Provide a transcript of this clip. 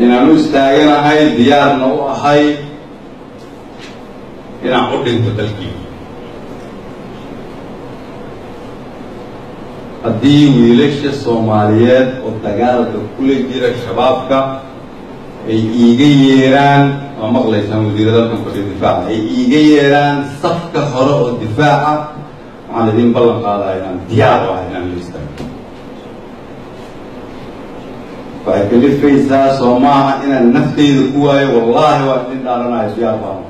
inaanu istaaganahay diyaarna u ahay inaan u dhinto dalkii haddii wiilasha Soomaaliyeed oo dagaalka kula jira shabaabka ay iiga yeeraan oo maqlaysaan wasiirada dalka difaaca ay iiga yeeraan safka hore oo difaaca waxaan idin ballan qaadayaa inaan diyaar u ahay inaan la istaago فأكلف فيسا صوماها إن النفطي ذكوها والله وأكلم دارنا يسيار بهم